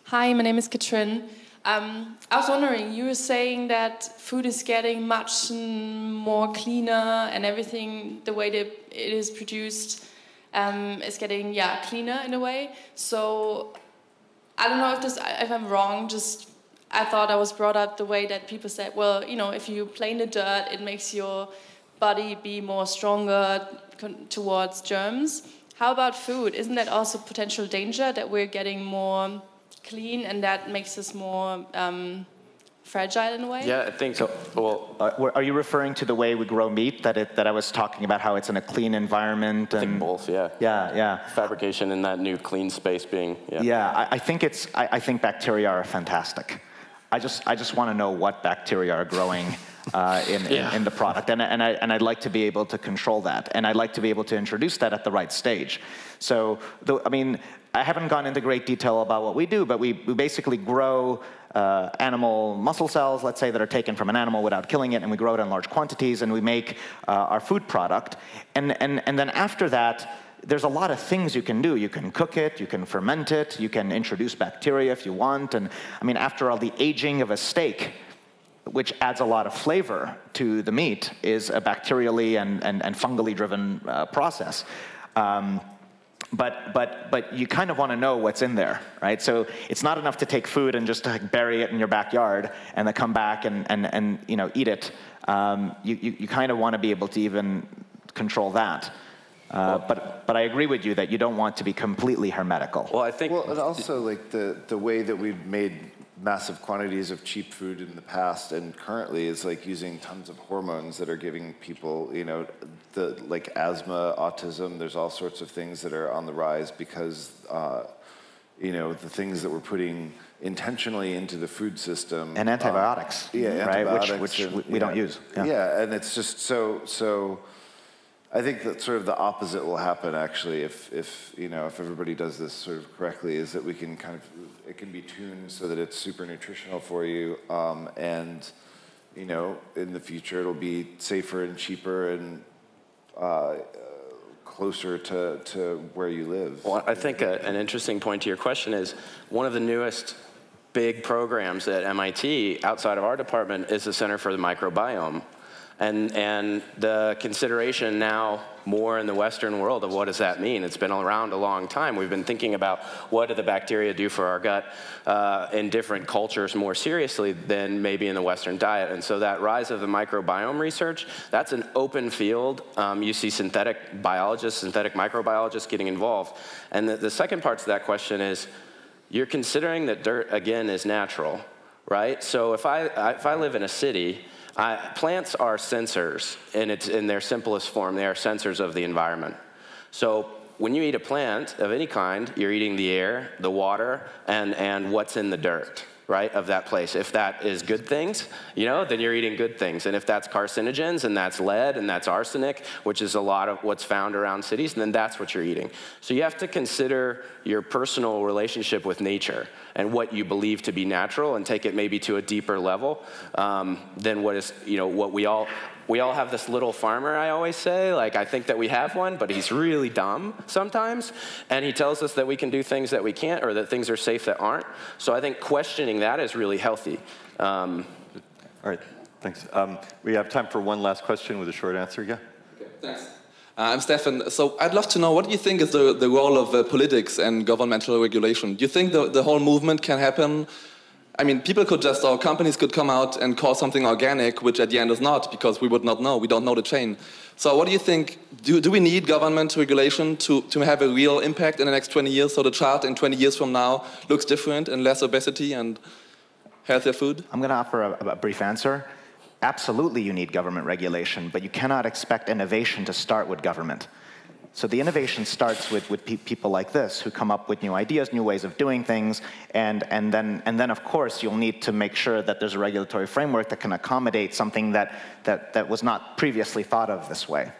Hi, my name is Katrin. I was wondering, you were saying that food is getting much more cleaner and everything, the way that it is produced is getting, cleaner in a way. So I don't know if I'm wrong, I thought I was brought up the way that people said, well, if you play in the dirt, it makes your body be more stronger towards germs. How about food? Isn't that also potential danger that we're getting more clean and that makes us more fragile in a way? Yeah, I think so. Well, are you referring to the way we grow meat, that I was talking about how it's in a clean environment? I think both, yeah. Yeah. Fabrication in that new clean space being, I think bacteria are fantastic. I just want to know what bacteria are growing in the product, and I'd like to be able to control that, and I'd like to be able to introduce that at the right stage. So, I haven't gone into great detail about what we do, but we basically grow animal muscle cells, let's say, that are taken from an animal without killing it, and we grow it in large quantities, and we make our food product. And then after that, there's a lot of things you can do. You can cook it, you can ferment it, you can introduce bacteria if you want. And after all, the aging of a steak, which adds a lot of flavor to the meat, is a bacterially and fungally driven process. But you kind of want to know what's in there, right? So it's not enough to take food and just bury it in your backyard and then come back and eat it. You kind of want to be able to even control that. But I agree with you that you don't want to be completely hermetical. Well, I think. Well, and also like the way that we've made massive quantities of cheap food in the past and currently is like using tons of hormones that are giving people, like asthma, autism. There's all sorts of things that are on the rise because, the things that we're putting intentionally into the food system. And antibiotics, right? Which we don't use. Yeah, and it's just so. I think that sort of the opposite will happen actually if everybody does this sort of correctly, is that we can it can be tuned so that it's super nutritional for you, and in the future it'll be safer and cheaper and closer to where you live. Well, I think an interesting point to your question is one of the newest big programs at MIT outside of our department is the Center for the Microbiome. And the consideration now more in the Western world of what does that mean? It's been around a long time. We've been thinking about what do the bacteria do for our gut in different cultures more seriously than maybe in the Western diet. And so that rise of the microbiome research, that's an open field. You see synthetic biologists, synthetic microbiologists getting involved. And the second part to that question is, you're considering that dirt, again, is natural, right? So if I live in a city, plants are sensors in their simplest form. They are sensors of the environment. So when you eat a plant of any kind, you're eating the air, the water, and what's in the dirt, right, of that place. If that is good things, then you're eating good things. And if that's carcinogens, and that's lead, and that's arsenic, which is a lot of what's found around cities, then that's what you're eating. So you have to consider your personal relationship with nature and what you believe to be natural, and take it maybe to a deeper level than what is, what we all have this little farmer, I always say. Like, I think that we have one, but he's really dumb sometimes. And he tells us that we can do things that we can't, or that things are safe that aren't. So I think questioning that is really healthy. All right, thanks. We have time for one last question with a short answer, yeah? Okay, thanks. I'm Stefan. So I'd love to know, what do you think is the role of politics and governmental regulation? Do you think the whole movement can happen? I mean, people could just, or companies could come out and call something organic, which at the end is not, because we would not know. We don't know the chain. So what do you think? Do we need government regulation to have a real impact in the next 20 years? So the chart in 20 years from now looks different and less obesity and healthier food? I'm going to offer a brief answer. Absolutely you need government regulation, but you cannot expect innovation to start with government. So the innovation starts with people like this, who come up with new ideas, new ways of doing things, and then of course you'll need to make sure that there's a regulatory framework that can accommodate something that was not previously thought of this way.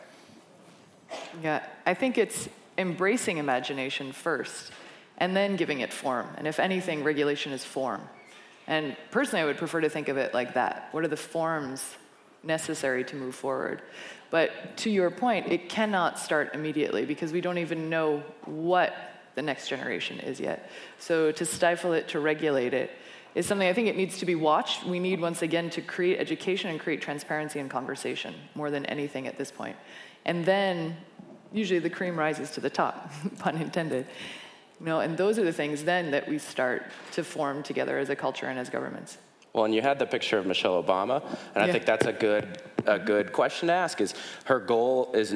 Yeah, I think it's embracing imagination first, and then giving it form. And if anything, regulation is form. And personally, I would prefer to think of it like that. What are the forms necessary to move forward? But to your point, it cannot start immediately, because we don't even know what the next generation is yet. So to stifle it, to regulate it, is something I think it needs to be watched. We need, once again, to create education and create transparency and conversation more than anything at this point. And then, usually the cream rises to the top, pun intended. And those are the things then that we start to form together as a culture and as governments. Well, and you had the picture of Michelle Obama, and I think that's a good question to ask. Is her goal is a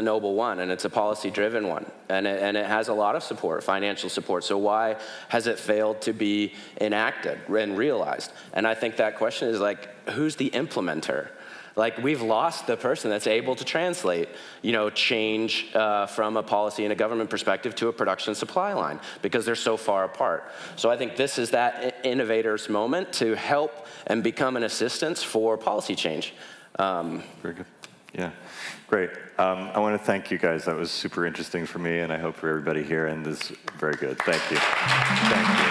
noble one, and it's a policy-driven one, and it has a lot of support, financial support. So why has it failed to be enacted and realized? And I think that question is like, who's the implementer? Like, we've lost the person that's able to translate, change from a policy and a government perspective to a production supply line, because they're so far apart. So I think this is that innovator's moment to help and become an assistance for policy change. Very good. Yeah, great. I want to thank you guys. That was super interesting for me, and I hope for everybody here, and this is very good. Thank you. Thank you.